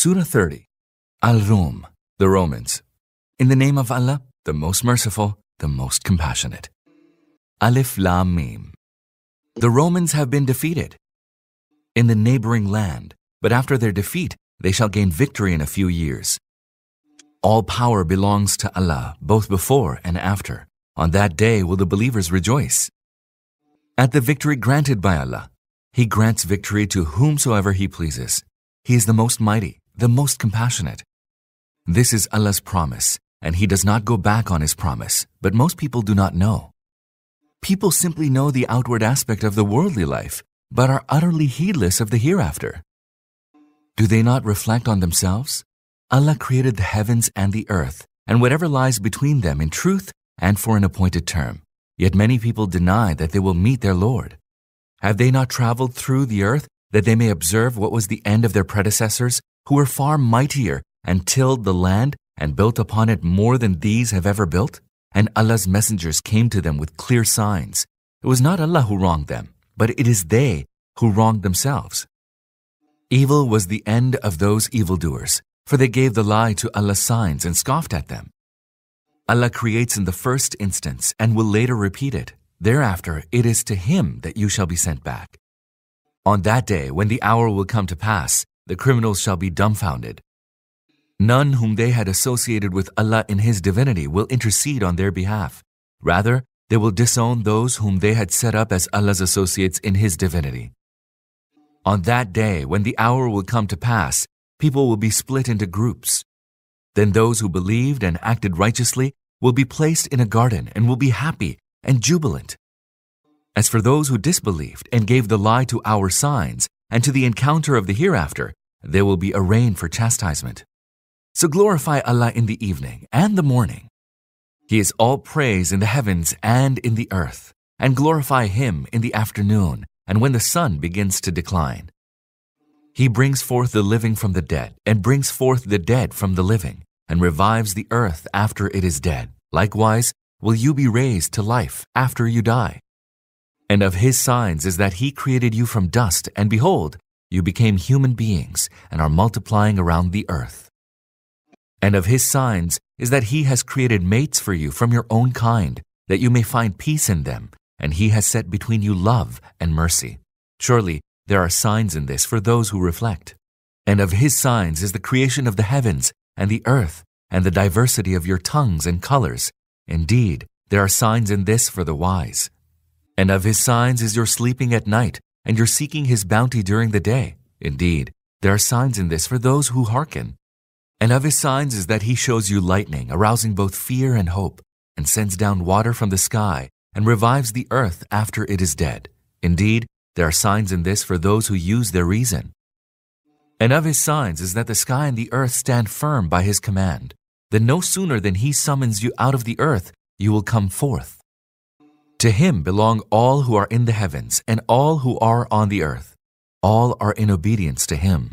Surah 30. Ar-Rum, the Romans. In the name of Allah, the most merciful, the most compassionate. Alif Lam Mim. The Romans have been defeated in the neighboring land, but after their defeat, they shall gain victory in a few years. All power belongs to Allah, both before and after. On that day will the believers rejoice. At the victory granted by Allah, He grants victory to whomsoever He pleases. He is the most mighty, the most compassionate. This is Allah's promise, and He does not go back on His promise, but most people do not know. People simply know the outward aspect of the worldly life, but are utterly heedless of the hereafter. Do they not reflect on themselves? Allah created the heavens and the earth, and whatever lies between them in truth and for an appointed term. Yet many people deny that they will meet their Lord. Have they not traveled through the earth that they may observe what was the end of their predecessors, who were far mightier and tilled the land and built upon it more than these have ever built? And Allah's messengers came to them with clear signs. It was not Allah who wronged them, but it is they who wronged themselves. Evil was the end of those evildoers, for they gave the lie to Allah's signs and scoffed at them. Allah creates in the first instance and will later repeat it. Thereafter, it is to Him that you shall be sent back. On that day, when the hour will come to pass, the criminals shall be dumbfounded. None whom they had associated with Allah in His divinity will intercede on their behalf. Rather, they will disown those whom they had set up as Allah's associates in His divinity. On that day, when the hour will come to pass, people will be split into groups. Then those who believed and acted righteously will be placed in a garden and will be happy and jubilant. As for those who disbelieved and gave the lie to our signs and to the encounter of the hereafter, they will be arraigned for chastisement. So glorify Allah in the evening and the morning. He is all praise in the heavens and in the earth, and glorify Him in the afternoon and when the sun begins to decline. He brings forth the living from the dead and brings forth the dead from the living and revives the earth after it is dead. Likewise, will you be raised to life after you die. And of His signs is that He created you from dust, and behold, you became human beings and are multiplying around the earth. And of His signs is that He has created mates for you from your own kind, that you may find peace in them, and He has set between you love and mercy. Surely there are signs in this for those who reflect. And of His signs is the creation of the heavens and the earth, and the diversity of your tongues and colors. Indeed, there are signs in this for the wise. And of His signs is your sleeping at night, and your seeking His bounty during the day. Indeed, there are signs in this for those who hearken. And of His signs is that He shows you lightning, arousing both fear and hope, and sends down water from the sky, and revives the earth after it is dead. Indeed, there are signs in this for those who use their reason. And of His signs is that the sky and the earth stand firm by His command. Then no sooner than He summons you out of the earth, you will come forth. To Him belong all who are in the heavens and all who are on the earth. All are in obedience to Him.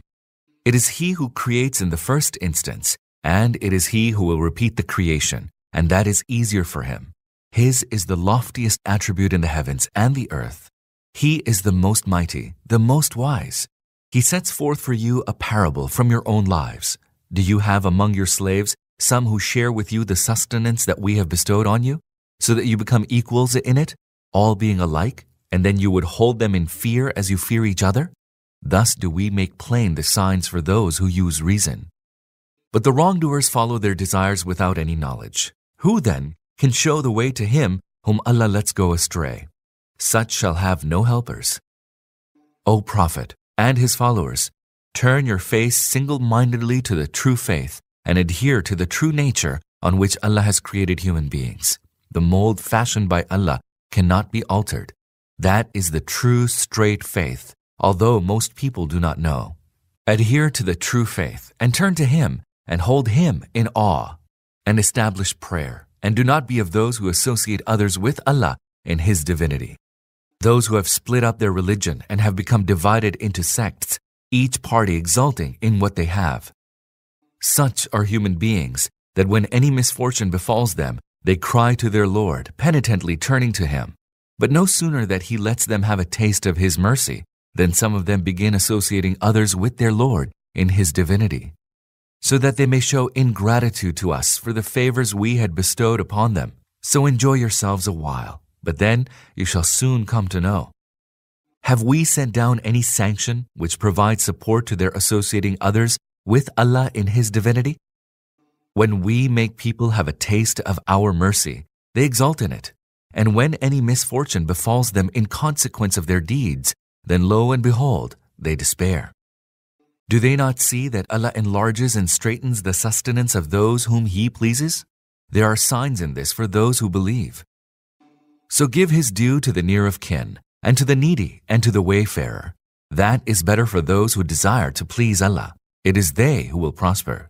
It is He who creates in the first instance, and it is He who will repeat the creation, and that is easier for Him. His is the loftiest attribute in the heavens and the earth. He is the most mighty, the most wise. He sets forth for you a parable from your own lives. Do you have among your slaves some who share with you the sustenance that we have bestowed on you, so that you become equals in it, all being alike, and then you would hold them in fear as you fear each other? Thus do we make plain the signs for those who use reason. But the wrongdoers follow their desires without any knowledge. Who then can show the way to him whom Allah lets go astray? Such shall have no helpers. O Prophet and his followers, turn your face single-mindedly to the true faith and adhere to the true nature on which Allah has created human beings. The mold fashioned by Allah cannot be altered. That is the true straight faith, although most people do not know. Adhere to the true faith and turn to Him and hold Him in awe, and establish prayer, and do not be of those who associate others with Allah in His divinity. Those who have split up their religion and have become divided into sects, each party exulting in what they have. Such are human beings that when any misfortune befalls them, they cry to their Lord, penitently turning to Him. But no sooner that He lets them have a taste of His mercy, then some of them begin associating others with their Lord in His divinity, so that they may show ingratitude to us for the favors we had bestowed upon them. So enjoy yourselves a while, but then you shall soon come to know. Have we sent down any sanction which provides support to their associating others with Allah in His divinity? When we make people have a taste of our mercy, they exult in it. And when any misfortune befalls them in consequence of their deeds, then lo and behold, they despair. Do they not see that Allah enlarges and straightens the sustenance of those whom He pleases? There are signs in this for those who believe. So give His due to the near of kin, and to the needy, and to the wayfarer. That is better for those who desire to please Allah. It is they who will prosper.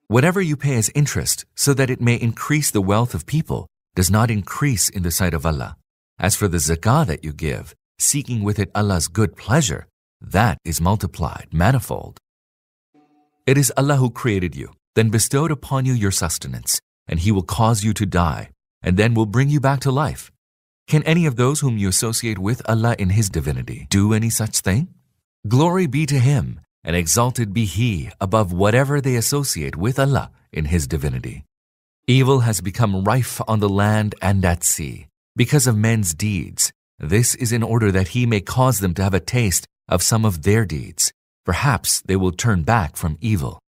Whatever you pay as interest, so that it may increase the wealth of people, does not increase in the sight of Allah. As for the zakah that you give, seeking with it Allah's good pleasure, that is multiplied, manifold. It is Allah who created you, then bestowed upon you your sustenance, and He will cause you to die, and then will bring you back to life. Can any of those whom you associate with Allah in His divinity do any such thing? Glory be to Him, and exalted be He above whatever they associate with Allah in His divinity. Evil has become rife on the land and at sea because of men's deeds. This is in order that He may cause them to have a taste of some of their deeds. Perhaps they will turn back from evil.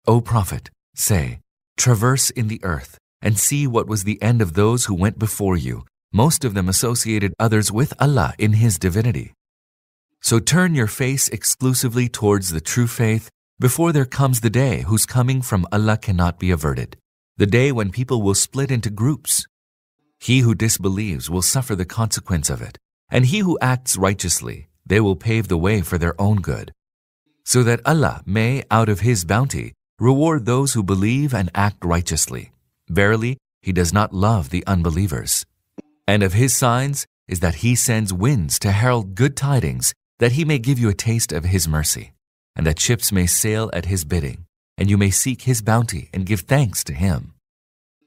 O Prophet, say, traverse in the earth and see what was the end of those who went before you. Most of them associated others with Allah in His divinity. So turn your face exclusively towards the true faith before there comes the day whose coming from Allah cannot be averted, the day when people will split into groups. He who disbelieves will suffer the consequence of it, and he who acts righteously, they will pave the way for their own good, so that Allah may, out of His bounty, reward those who believe and act righteously. Verily, He does not love the unbelievers. And of His signs is that He sends winds to herald good tidings, that He may give you a taste of His mercy, and that ships may sail at His bidding, and you may seek His bounty and give thanks to Him.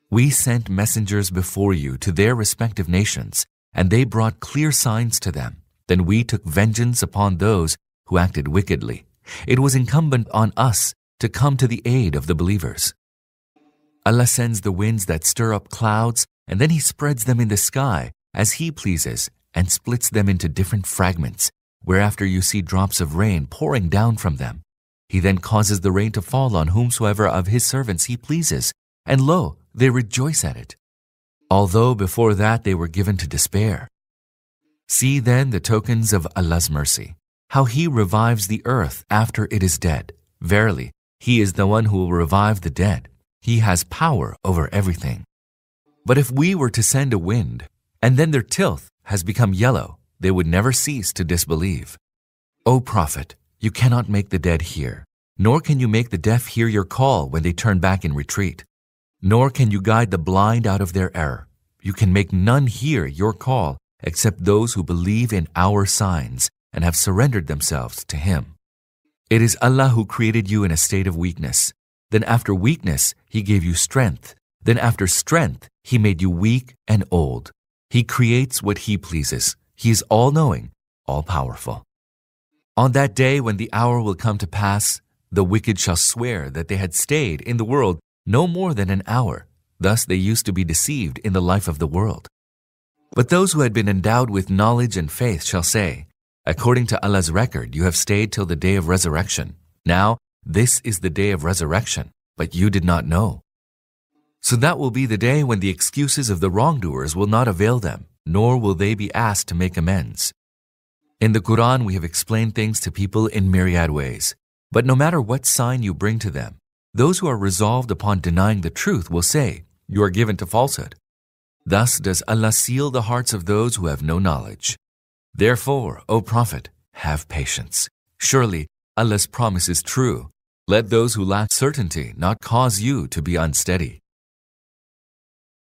We sent messengers before you to their respective nations, and they brought clear signs to them. Then we took vengeance upon those who acted wickedly. It was incumbent on us to come to the aid of the believers. Allah sends the winds that stir up clouds, and then He spreads them in the sky as He pleases and splits them into different fragments, whereafter you see drops of rain pouring down from them. He then causes the rain to fall on whomsoever of His servants He pleases, and lo, they rejoice at it, although before that they were given to despair. See then the tokens of Allah's mercy, how He revives the earth after it is dead. Verily, He is the one who will revive the dead. He has power over everything. But if we were to send a wind, and then their tilth has become yellow, they would never cease to disbelieve. O Prophet, you cannot make the dead hear, nor can you make the deaf hear your call when they turn back in retreat, nor can you guide the blind out of their error. You can make none hear your call except those who believe in our signs and have surrendered themselves to Him. It is Allah who created you in a state of weakness. Then after weakness, He gave you strength. Then after strength, He made you weak and old. He creates what He pleases. He is all-knowing, all-powerful. On that day when the hour will come to pass, the wicked shall swear that they had stayed in the world no more than an hour. Thus they used to be deceived in the life of the world. But those who had been endowed with knowledge and faith shall say, according to Allah's record, you have stayed till the day of resurrection. Now, this is the day of resurrection, but you did not know. So that will be the day when the excuses of the wrongdoers will not avail them, nor will they be asked to make amends. In the Qur'an, we have explained things to people in myriad ways, but no matter what sign you bring to them, those who are resolved upon denying the truth will say, you are given to falsehood. Thus does Allah seal the hearts of those who have no knowledge. Therefore, O Prophet, have patience. Surely Allah's promise is true. Let those who lack certainty not cause you to be unsteady.